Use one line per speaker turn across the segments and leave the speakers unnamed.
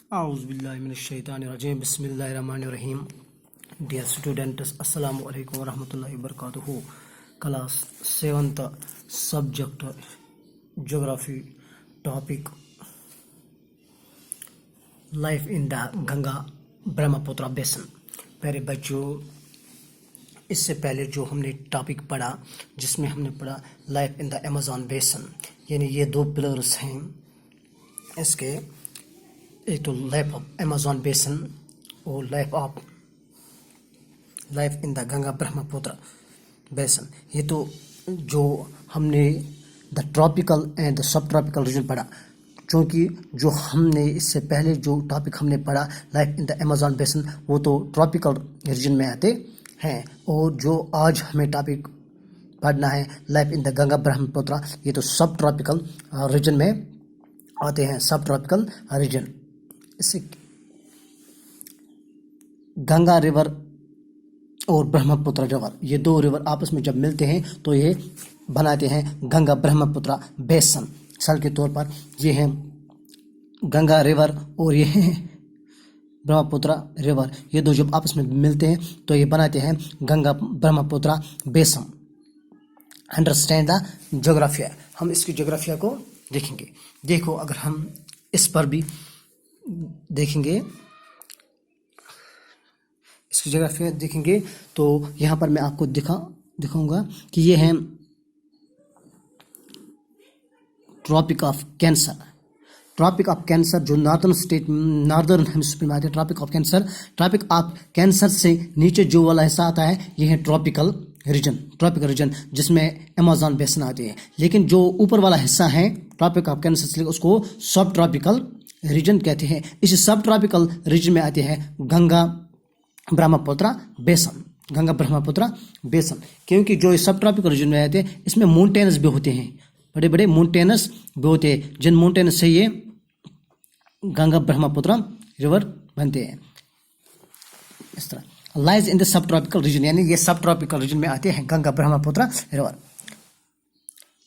A'udzubillahiminash-shaytanir-rajim. Bismillahir-rahmanir-rahim. Dear students, Assalamu alaikum wa rahmatullahi wa barakatuhu. Class 7th subject Geography topic Life in the Ganga Brahmaputra Basin. प्यारे बच्चों, इससे पहले जो हमने topic पढ़ा जिसमें हमने पढ़ा लाइफ इन द अमेज़न बेसन, यानी ये दो पिलर्स हैं इसके, एक तो लाइफ ऑफ अमेज़न बेसन और life in the Ganga Brahmaputra बेसन। ये तो जो हमने the tropical and the sub tropical reason पढ़ा, क्योंकि जो हमने इससे पहले जो टॉपिक हमने पढ़ा लाइफ इन द अमेज़न बेसन वो तो ट्रॉपिकल रीजन में आते हैं, और जो आज हमें टॉपिक पढ़ना है life in the Ganga Brahmaputra, ये तो सब ट्रॉपिकल रीजन में आते हैं, सब ट्रॉपिकल रीजन। इससे गंगा रिवर और ब्रह्मपुत्र रिवर, ये दो रिवर आपस में जब मिलते हैं तो ये बनाते हैं गंगा ब्रह्मपुत्र बेसन। मिसाल के तौर पर ये है गंगा रिवर और ये है ब्रह्मपुत्र रिवर, ये दो जब आपस में मिलते हैं तो ये बनाते हैं गंगा ब्रह्मपुत्र बेसन। अंडरस्टैंड द ज्योग्राफिया, हम इसकी ज्योग्राफिया को देखेंगे। देखो, अगर हम इस पर भी देखेंगे, इसकी ज्योग्राफिया देखेंगे तो यहाँ पर मैं आपको दिखाऊंगा कि ये है tropic of cancer. Tropic of cancer जो नॉर्दर्न हेमिस्फीयर में आते हैं, ट्रॉपिक ऑफ कैंसर से नीचे जो वाला हिस्सा आता है ये है ट्रॉपिकल रीजन जिसमें अमेज़न बेसन आते हैं। लेकिन जो ऊपर वाला हिस्सा है ट्रॉपिक ऑफ कैंसर से उसको सब ट्रॉपिकल रीजन कहते हैं। इस सब ट्रॉपिकल रीजन में आते हैं गंगा ब्रह्मपुत्र बेसन, क्योंकि जो सब ट्रॉपिकल रीजन में आते हैं इसमें माउंटेन्स भी होते हैं, बड़े बड़े माउंटेन्स भी होते हैं, जिन माउंटेन्स से ये गंगा ब्रह्मपुत्र रिवर बनते हैं। इस तरह lies in the sub tropical region, यानी ये सब ट्रॉपिकल रीजन में आते हैं Ganga Brahmaputra river.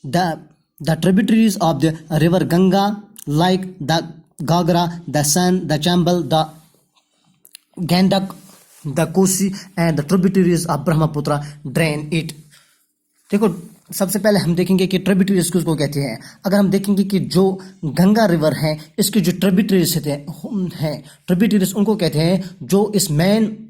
The tributaries of the river Ganga like the Ghaghara, the Son, the Chambal, the Gandak, the Kosi and the tributaries of Brahmaputra drain it. देखो, सबसे पहले हम देखेंगे कि ट्रिब्यूटरीज किसको कहते हैं। अगर हम देखेंगे कि जो गंगा रिवर है इसके जो ट्रिब्यूटरीज हैं ट्रिब्यूटरीज उनको कहते हैं जो इस मेन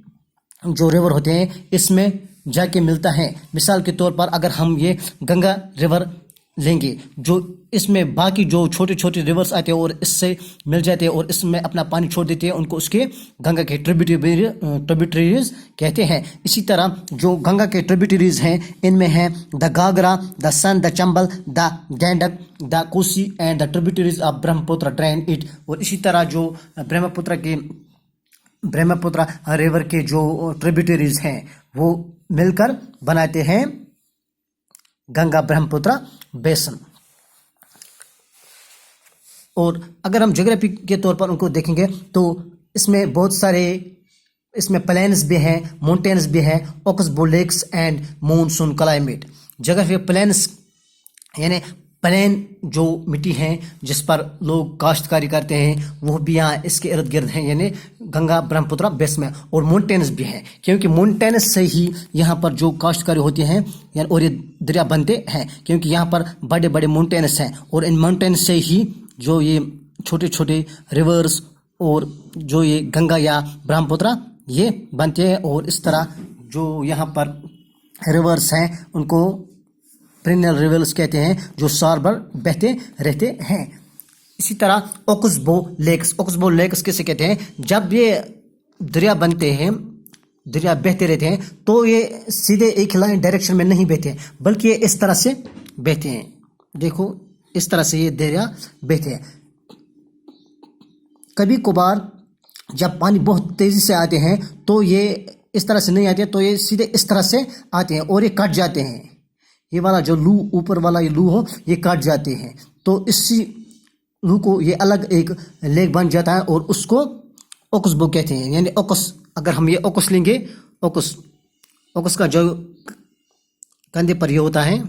जो रिवर होते हैं इसमें जाके मिलता है। मिसाल के तौर पर अगर हम ये गंगा रिवर लेंगे, जो इसमें बाकी जो छोटे छोटे रिवर्स आते हैं और इससे मिल जाते हैं और इसमें अपना पानी छोड़ देते हैं, उनको उसके गंगा के ट्रिब्यूटरीज कहते हैं। इसी तरह जो गंगा के ट्रिब्यूटरीज हैं इनमें हैं the Ghaghara, the Son, the Chambal, the Gandak, the Kosi and the tributaries of Brahmaputra drain it. और इसी तरह जो ब्रह्मपुत्र रिवर के जो ट्रिब्यूटरीज हैं वो मिलकर बनाते हैं गंगा ब्रह्मपुत्र बेसन। और अगर हम ज्योग्राफी के तौर पर उनको देखेंगे तो इसमें बहुत सारे इसमें प्लेन्स भी हैं, माउंटेन्स भी हैं, oxbow lakes and monsoon climate. Geography plains यानी प्लेन जो मिट्टी है जिस पर लोग काश्तकारी करते हैं वो भी यहाँ इसके इर्द गिर्द हैं, यानी गंगा ब्रह्मपुत्र बेसन में। और माउंटेन्स भी हैं, क्योंकि माउंटेन्स से ही यहाँ पर जो काश्तकारी होती हैं यानी और ये दरिया बनते हैं, क्योंकि यहाँ पर बड़े बड़े माउंटेन्स हैं और इन माउंटेन्स से ही जो ये छोटे छोटे रिवर्स और जो ये गंगा या ब्रह्मपुत्र ये बनते हैं। और इस तरह जो यहाँ पर रिवर्स हैं उनको पेरिनियल रिवर्स कहते हैं, जो साल भर बहते रहते हैं। इसी तरह ओक्सबो लेक्स किसे कहते हैं, जब ये दरिया बनते हैं, दरिया बहते रहते हैं तो ये सीधे एक लाइन डायरेक्शन में नहीं बहते हैं, बल्कि ये इस तरह से बहते हैं। देखो, इस तरह से ये दरिया बहते हैं। कभी कभार जब पानी बहुत तेजी से आते हैं तो ये इस तरह से नहीं आते, तो ये सीधे इस तरह से आते हैं और ये कट जाते हैं। ये वाला जो लू, ऊपर वाला ये लू हो, ये कट जाते हैं, तो इसी लू को ये अलग एक लेक बन जाता है और उसको ओक्सबो कहते हैं। यानी अगर हम ये ओक्स लेंगे, ओक्स का जो कंधे पर ये होता है,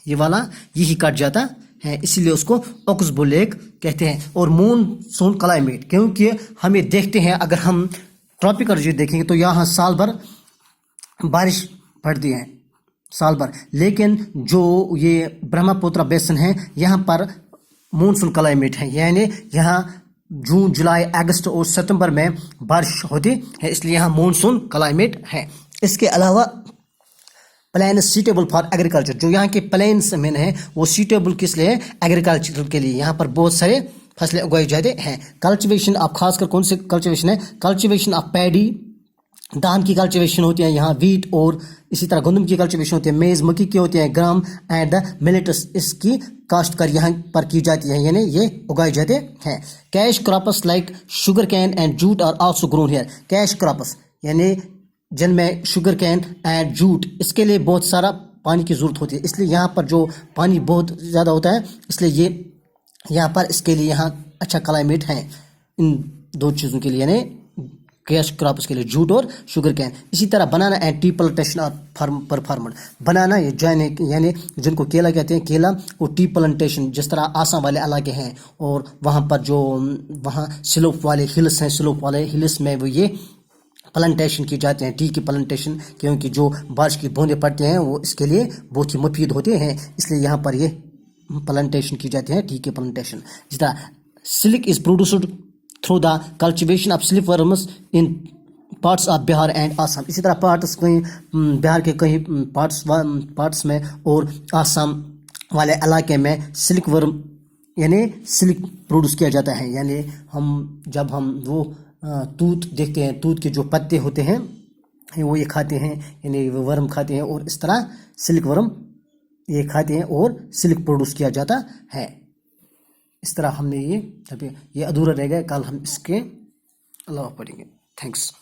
ये वाला यही कट जाता ہیں، اسی لیے اس کو اوکسبو لیک کہتے ہیں. اور مونسون کلائمیٹ کیونکہ ہمیں دیکھتے ہیں اگر ہم ٹراپیکل ریجن دیکھیں گے تو یہاں سال بھر بارش پڑتی ہے سال بھر، لیکن جو یہ برہما پوترا بیسن ہے یہاں پر مونسون کلائمیٹ ہے، یعنی یہاں جون جولائی اگست اور ستمبر میں بارش ہوتی ہے، اس لیے یہاں مونسون کلائمیٹ ہے. اس کے علاوہ پلینس سیٹیبل فار ایگریکلچر، جو یہاں کے پلینس میں ہیں وہ سیٹیبل کس لیے ایگریکلچر کے لیے، یہاں پر بہت سارے فصلیں اگائی جاتے ہیں. کلچویشن آپ خاص کر کون سے کلچویشن ہے؟ کلچویشن آف پیڈی، دھان کی کلچویشن ہوتی ہے یہاں، ویٹ اور اسی طرح گندم کی کلچویشن ہوتی ہے، میز مکی کی ہوتی ہے، گرام اینڈ دا ملیٹس اس کی کاشتکاری یہاں پر کی جاتی ہے، یعنی یہ اگائے جاتے ہیں. Cash crops like sugarcane and jute are also grown here. Cash crops یعنی جن میں شوگر کین اینڈ جوٹ، اس کے لیے بہت سارا پانی کی ضرورت ہوتی ہے، اس لیے یہاں پر جو پانی بہت زیادہ ہوتا ہے، اس لیے یہ یہاں پر اس کے لیے یہاں اچھا کلائمیٹ ہے ان دو چیزوں کے لیے، یعنی کیش کراپس کے لیے جوٹ اور شوگر کین. اسی طرح بنانا اینڈ ٹی پلانٹیشن اور پرفارمنٹ. بنانا یعنی جن کو کیلا کہتے ہیں، کیلا اور ٹی پلانٹیشن جس طرح آسام والے علاقے ہیں اور وہاں پر جو وہاں سلوپ والے ہلس ہیں، سلوپ والے ہلس میں وہ یہ پلانٹیشن کی جاتے ہیں، ٹی کی پلانٹیشن، کیونکہ جو بارش کی بوندیں پڑتی ہیں وہ اس کے لیے بہت ہی مفید ہوتے ہیں، اس لیے یہاں پر یہ پلانٹیشن کی جاتی ہے، ٹی کی پلانٹیشن. جس طرح silk is produced through the cultivation of silk worms in parts of Bihar and Assam. اسی طرح پارٹس کہیں بہار کے کہیں پارٹس میں اور آسام والے علاقے میں سلک ورم یعنی سلک پروڈیوس کیا جاتا ہے، یعنی جب ہم وہ توت دیکھتے ہیں، توت کے جو پتے ہوتے ہیں وہ یہ کھاتے ہیں، یعنی وہ ورم کھاتے ہیں، اور اس طرح سلک ورم یہ کھاتے ہیں اور سلک پروڈیوس کیا جاتا ہے. اس طرح ہم نے یہ ادھورا رہ گیا، کل ہم اس کے علاوہ پڑھیں گے. تھینکس.